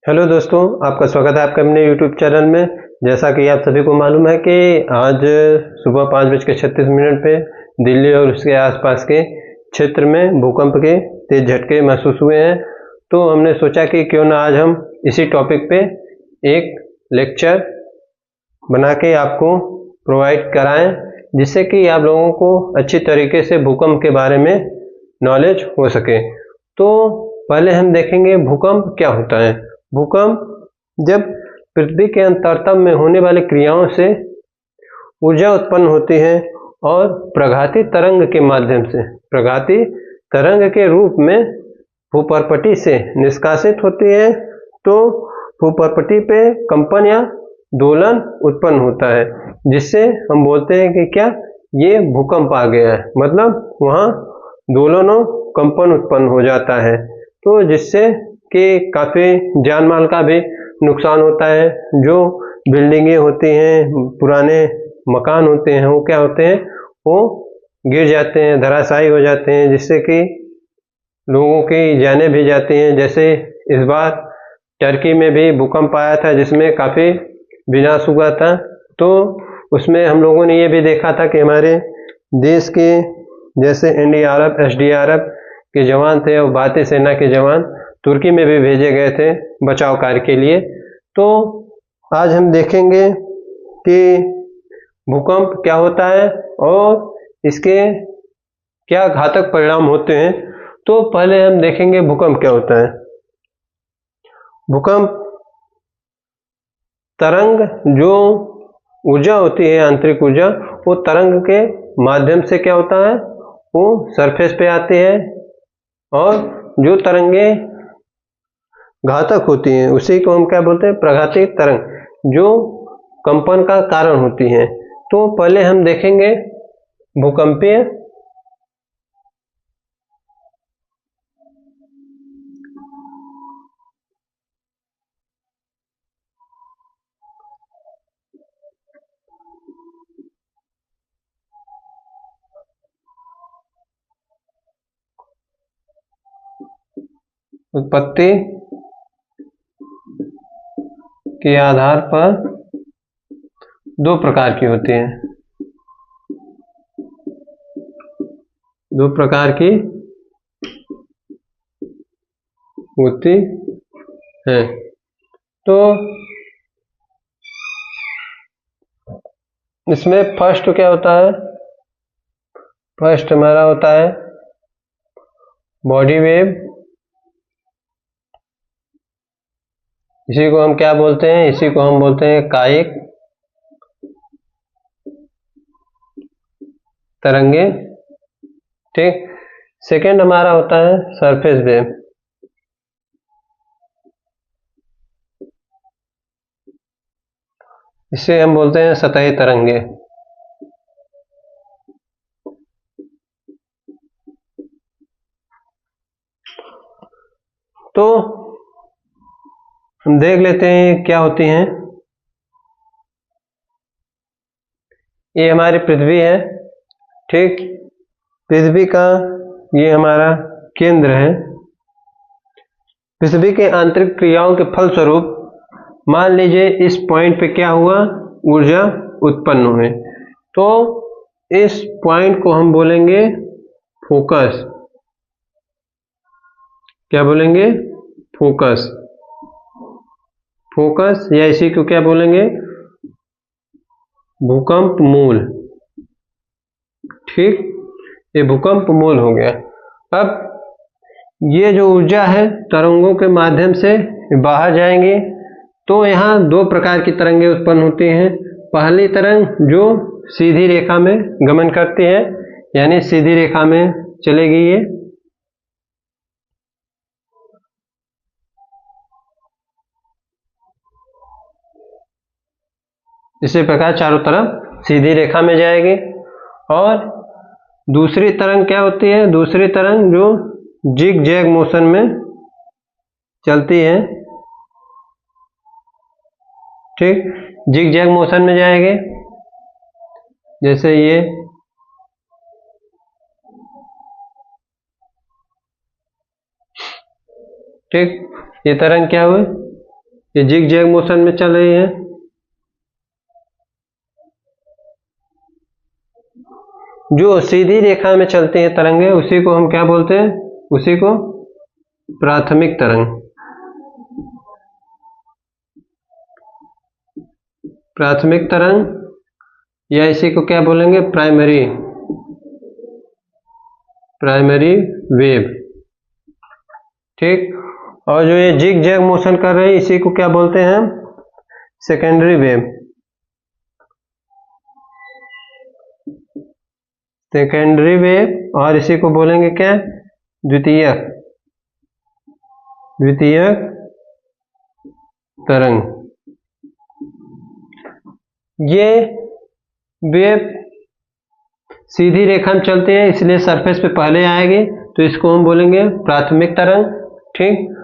Hello दोस्तों, आपका स्वागत है आपके अपने यूट्यूब चैनल में। जैसा कि आप सभी को मालूम है कि आज सुबह 5:36 पे दिल्ली और उसके आसपास के क्षेत्र में भूकंप के तेज झटके महसूस हुए हैं। तो हमने सोचा कि क्यों ना आज हम इसी टॉपिक पे एक लेक्चर बना के आपको प्रोवाइड कराएं, जिससे कि आप लोगों को अच्छी तरीके से भूकंप के बारे में नॉलेज हो सके। तो पहले हम देखेंगे भूकंप क्या होता है। भूकंप जब पृथ्वी के अंतरतम में होने वाली क्रियाओं से ऊर्जा उत्पन्न होती है और प्रघाती तरंग के माध्यम से प्रघाती तरंग के रूप में भूपर्पटी से निष्कासित होती है। तो भूपर्पटी पे कंपन या दोलन उत्पन्न होता है, जिससे हम बोलते हैं कि क्या ये भूकंप आ गया है, मतलब वहाँ दोलन और कंपन उत्पन्न हो जाता है। तो जिससे कि काफ़ी जान माल का भी नुकसान होता है। जो बिल्डिंगें होती हैं, पुराने मकान होते हैं, वो क्या होते हैं, वो गिर जाते हैं, धराशायी हो जाते हैं, जिससे कि लोगों की जानें भी जाती हैं। जैसे इस बार टर्की में भी भूकंप आया था, जिसमें काफ़ी विनाश हुआ था। तो उसमें हम लोगों ने ये भी देखा था कि हमारे देश के जैसे एनडीआरएफ, एसडीआरएफ के जवान थे और भारतीय सेना के जवान तुर्की में भी भेजे गए थे बचाव कार्य के लिए। तो आज हम देखेंगे कि भूकंप क्या होता है और इसके क्या घातक परिणाम होते हैं। तो पहले हम देखेंगे भूकंप क्या होता है। भूकंप तरंग, जो ऊर्जा होती है, आंतरिक ऊर्जा, वो तरंग के माध्यम से क्या होता है, वो सरफेस पे आती है और जो तरंगे घातक होती हैं उसी को हम क्या बोलते हैं, प्रघाती तरंग, जो कंपन का कारण होती हैं। तो पहले हम देखेंगे भूकंपीय उत्पत्ति के आधार पर दो प्रकार की होती हैं। दो प्रकार की होती है। तो इसमें फर्स्ट क्या होता है, फर्स्ट हमारा होता है बॉडी वेव। इसी को हम क्या बोलते हैं, इसी को हम बोलते हैं कायिक तरंगे। ठीक। सेकेंड हमारा होता है सरफेस वेव। इसे हम बोलते हैं सतही तरंगे। तो हम देख लेते हैं क्या होती हैं। ये हमारी पृथ्वी है। ठीक। पृथ्वी का ये हमारा केंद्र है। पृथ्वी के आंतरिक क्रियाओं के फलस्वरूप मान लीजिए इस पॉइंट पे क्या हुआ, ऊर्जा उत्पन्न हुई। तो इस पॉइंट को हम बोलेंगे फोकस। क्या बोलेंगे, फोकस। फोकस, या इसी को क्या बोलेंगे, भूकंप मूल। ठीक, ये भूकंप मूल हो गया। अब ये जो ऊर्जा है तरंगों के माध्यम से बाहर जाएंगी। तो यहाँ दो प्रकार की तरंगें उत्पन्न होती हैं। पहली तरंग जो सीधी रेखा में गमन करती है, यानी सीधी रेखा में चलेगी ये। इसी प्रकार चारों तरफ सीधी रेखा में जाएगी। और दूसरी तरंग क्या होती है, दूसरी तरंग जो जिग जैग मोशन में चलती है। ठीक, जिग जैग मोशन में जाएंगे, जैसे ये। ठीक, ये तरंग क्या हुई, ये जिग जैग मोशन में चल रही है। जो सीधी रेखा में चलती हैं तरंगे उसी को हम क्या बोलते हैं? उसी को प्राथमिक तरंग, प्राथमिक तरंग, या इसी को क्या बोलेंगे? Primary, primary wave. ठीक। और जो ये जिग जैग मोशन कर रही है इसी को क्या बोलते हैं? Secondary wave, secondary wave. और इसी को बोलेंगे क्या? द्वितीयक, द्वितीयक तरंग। ये वेव सीधी रेखा में चलते हैं इसलिए सरफेस पे पहले आएगी, तो इसको हम बोलेंगे प्राथमिक तरंग। ठीक।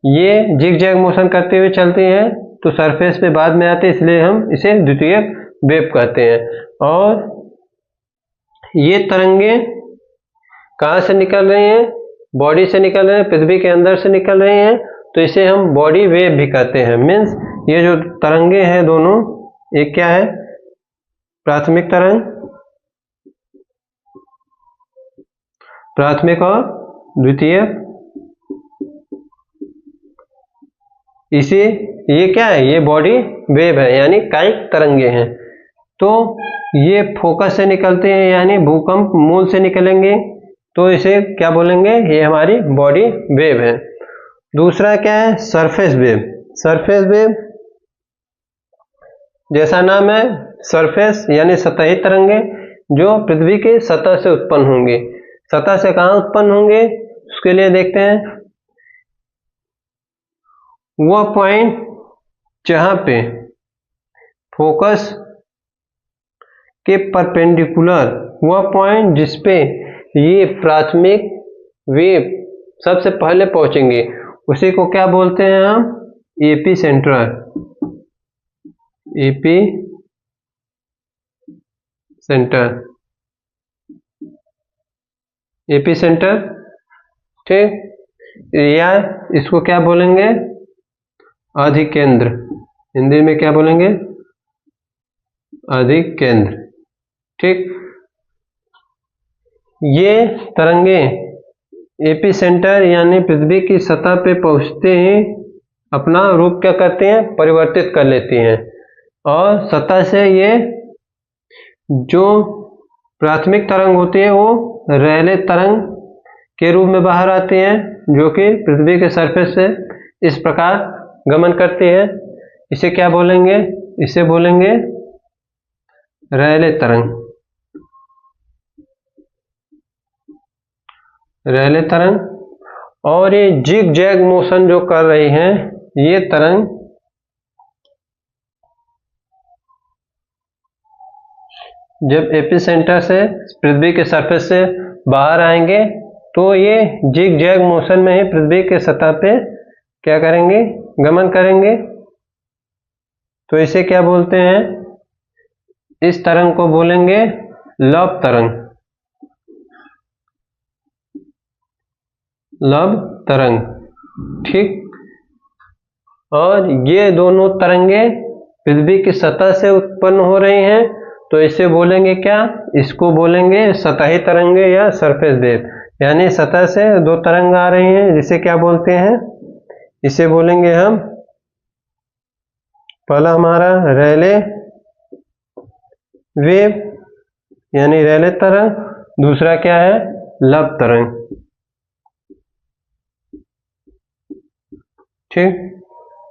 ये जिग जैग मोशन करते हुए चलती हैं तो सरफेस पे बाद में आते हैं इसलिए हम इसे द्वितीयक वेव कहते हैं। और ये तरंगे कहाँ से निकल रही हैं? बॉडी से निकल रहे हैं, पृथ्वी के अंदर से निकल रही हैं, तो इसे हम बॉडी वेव भी कहते हैं। मीन्स ये जो तरंगे हैं दोनों, एक क्या है? प्राथमिक तरंग, प्राथमिक और द्वितीयक। इसी ये क्या है? ये बॉडी वेव है, यानी कायिक तरंगे हैं। तो ये फोकस से निकलते हैं यानी भूकंप मूल से निकलेंगे, तो इसे क्या बोलेंगे? ये हमारी बॉडी वेव है। दूसरा क्या है? Surface wave. सरफेस वेव जैसा नाम है, सरफेस यानी सतही तरंगे जो पृथ्वी की सतह से उत्पन्न होंगे। सतह से कहाँ उत्पन्न होंगे उसके लिए देखते हैं। वह पॉइंट जहां पे फोकस के परपेंडिकुलर, वह पॉइंट जिसपे ये प्राथमिक वेव सबसे पहले पहुंचेंगे उसी को क्या बोलते हैं हम? AP centre, AP centre, AP centre. ठीक। या इसको क्या बोलेंगे? अधिकेंद्र। हिंदी में क्या बोलेंगे? अधिकेंद्र। ठीक। ये तरंगे एपी सेंटर यानी पृथ्वी की सतह पे पहुंचते ही अपना रूप क्या करते हैं? परिवर्तित कर लेती हैं। और सतह से ये जो प्राथमिक तरंग होती है वो रैले तरंग के रूप में बाहर आती हैं, जो कि पृथ्वी के सरफेस से इस प्रकार गमन करती है। इसे क्या बोलेंगे? इसे बोलेंगे रैले तरंग, रैले तरंग। और ये जिग जैग मोशन जो कर रही हैं ये तरंग जब एपिसेंटर से पृथ्वी के सरफेस से बाहर आएंगे तो ये जिग जैग मोशन में ही पृथ्वी के सतह पे क्या करेंगे? गमन करेंगे। तो इसे क्या बोलते हैं? इस तरंग को बोलेंगे लव तरंग, लव तरंग। ठीक। और ये दोनों तरंगे पृथ्वी की सतह से उत्पन्न हो रही हैं, तो इसे बोलेंगे क्या? इसको बोलेंगे सतही तरंगे या सरफेस वेव। यानी सतह से दो तरंग आ रही हैं जिसे क्या बोलते हैं? इसे बोलेंगे हम, पहला हमारा रैले वेव यानी रैले तरंग, दूसरा क्या है? लव तरंग। ठीक।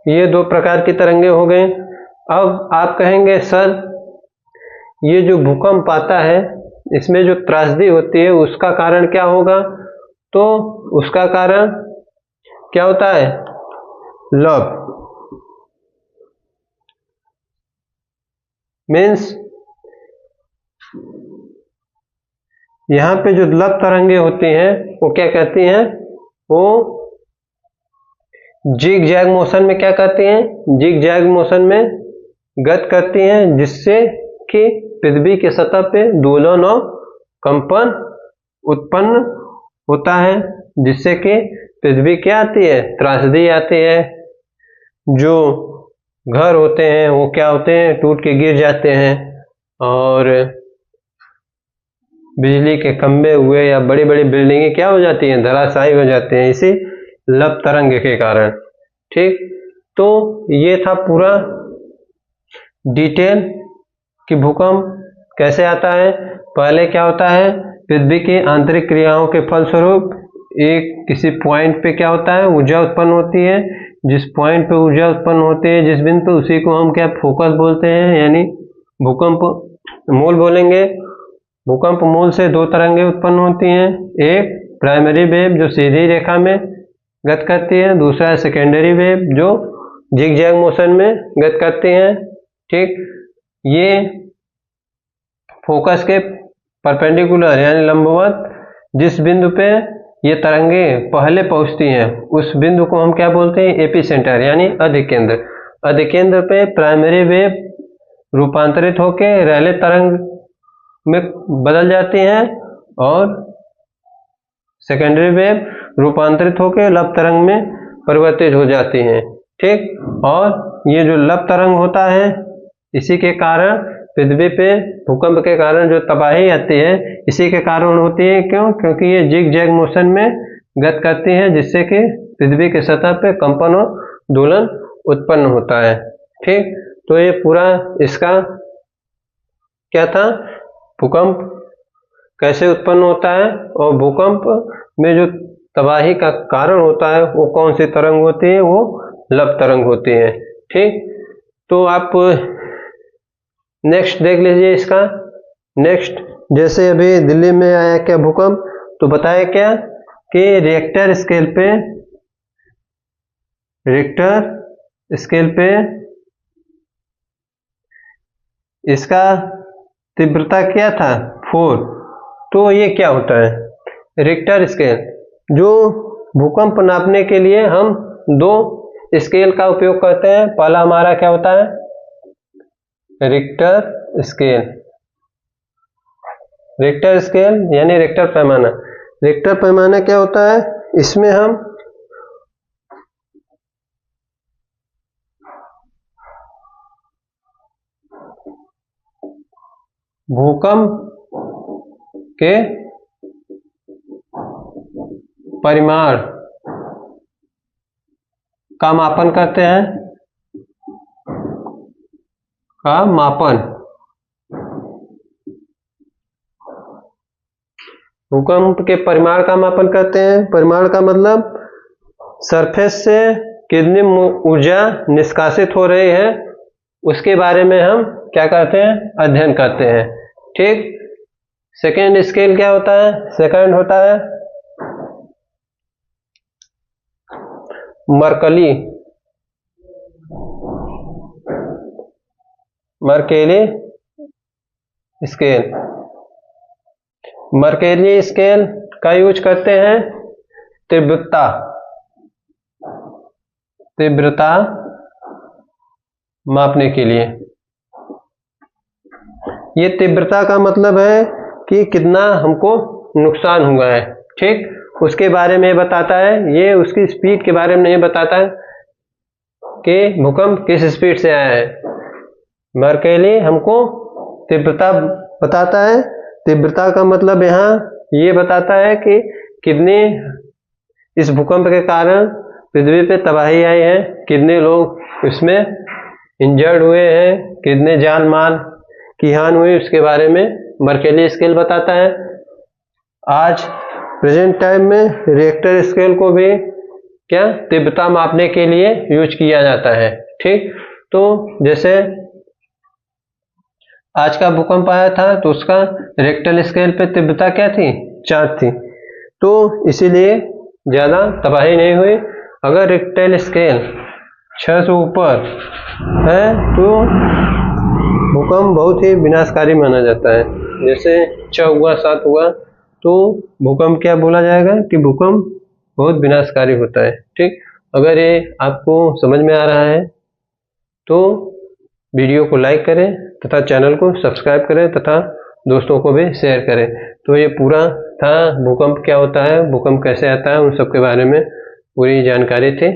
ये दो प्रकार की तरंगे हो गए। अब आप कहेंगे सर ये जो भूकंप आता है इसमें जो त्रासदी होती है उसका कारण क्या होगा? तो उसका कारण क्या होता है? लव। मीन्स यहां पे जो लव तरंगे होती हैं वो क्या कहती हैं? वो जिग जैग मोशन में क्या करती हैं? जिग जैग मोशन में गति करती हैं, जिससे कि पृथ्वी की सतह पे दोलन और कंपन उत्पन्न होता है, जिससे कि पृथ्वी क्या आती है? त्रासदी आती है। जो घर होते हैं वो क्या होते हैं, टूट के गिर जाते हैं, और बिजली के खंभे हुए या बड़ी बड़ी बिल्डिंगें क्या हो जाती हैं, धराशायी हो जाती हैं, इसी लप तरंग के कारण। ठीक, तो ये था पूरा डिटेल कि भूकंप कैसे आता है। पहले क्या होता है, पृथ्वी की आंतरिक क्रियाओं के फलस्वरूप एक किसी पॉइंट पे क्या होता है, ऊर्जा उत्पन्न होती है। जिस पॉइंट पे ऊर्जा उत्पन्न होती है, जिस बिंदु पे, उसी को हम क्या फोकस बोलते हैं, यानी भूकंप मूल बोलेंगे। भूकंप मूल से दो तरंगें उत्पन्न होती हैं, एक प्राइमरी वेव जो सीधी रेखा में गति करती है, दूसरा है सेकेंडरी वेव जो जिगजैग मोशन में गति करती हैं। ठीक, ये फोकस के परपेंडिकुलर यानी लंबवत जिस बिंदु पे ये तरंगें पहले पहुंचती हैं, उस बिंदु को हम क्या बोलते हैं, एपिसेंटर यानी अधिकेंद्र। अधिकेंद्र पे प्राइमरी वेव रूपांतरित होकर रैले तरंग में बदल जाती हैं और सेकेंडरी वेव रूपांतरित होकर लप तरंग में परिवर्तित हो जाती हैं। ठीक, और ये जो लप तरंग होता है, इसी के कारण पृथ्वी पे भूकंप के कारण जो तबाही आती है, इसी के कारण होती है। क्यों? क्योंकि ये जिग जैग मोशन में गति करती है, जिससे कि पृथ्वी के सतह पे कंपन और दोलन उत्पन्न होता है। ठीक, तो ये पूरा इसका क्या था, भूकंप कैसे उत्पन्न होता है और भूकंप में जो तबाही का कारण होता है वो कौन सी तरंग होती है, वो लप तरंग होती है। ठीक, तो आप नेक्स्ट देख लीजिए इसका। नेक्स्ट, जैसे अभी दिल्ली में आया क्या भूकंप, तो बताया क्या कि रिक्टर स्केल पे इसका तीव्रता क्या था, 4। तो ये क्या होता है, रिक्टर स्केल, जो भूकंप नापने के लिए हम दो स्केल का उपयोग करते हैं। पहला हमारा क्या होता है, रिक्टर स्केल यानी रिक्टर पैमाना। रिक्टर पैमाना क्या होता है, इसमें हम भूकंप के परिमाण का मापन करते हैं, भूकंप के परिमाण का मापन करते हैं। परिमाण का मतलब सरफेस से कितनी ऊर्जा निष्कासित हो रही है, उसके बारे में हम क्या करते हैं, अध्ययन करते हैं। ठीक, सेकेंड स्केल क्या होता है, सेकंड होता है मर्कली स्केल। मर्कली स्केल का यूज करते हैं तीव्रता मापने के लिए। ये तीव्रता का मतलब है कि कितना हमको नुकसान हुआ है। ठीक, उसके बारे में बताता है, ये उसकी स्पीड के बारे में नहीं बताता है कि भूकंप किस स्पीड से आया है। मर्कली हमको तीव्रता बताता है। तीव्रता का मतलब यहाँ ये बताता है कि कितने इस भूकंप के कारण पृथ्वी पे तबाही आई है, कितने लोग इसमें इंजर्ड हुए हैं, कितने जान माल की हानि हुई, उसके बारे में मर्कली स्केल बताता है। आज प्रेजेंट टाइम में रिक्टर स्केल को भी क्या तीव्रता मापने के लिए यूज किया जाता है। ठीक, तो जैसे आज का भूकंप आया था तो उसका रिक्टर स्केल पे तीव्रता क्या थी, 4 थी, तो इसीलिए ज्यादा तबाही नहीं हुई। अगर रिक्टर स्केल 6 से ऊपर है तो भूकंप बहुत ही विनाशकारी माना जाता है। जैसे 6 हुआ, 7 हुआ, तो भूकंप क्या बोला जाएगा कि भूकंप बहुत विनाशकारी होता है। ठीक, अगर ये आपको समझ में आ रहा है तो वीडियो को लाइक करें तथा चैनल को सब्सक्राइब करें तथा दोस्तों को भी शेयर करें। तो ये पूरा था भूकंप क्या होता है, भूकंप कैसे आता है, उन सब के बारे में पूरी जानकारी थी।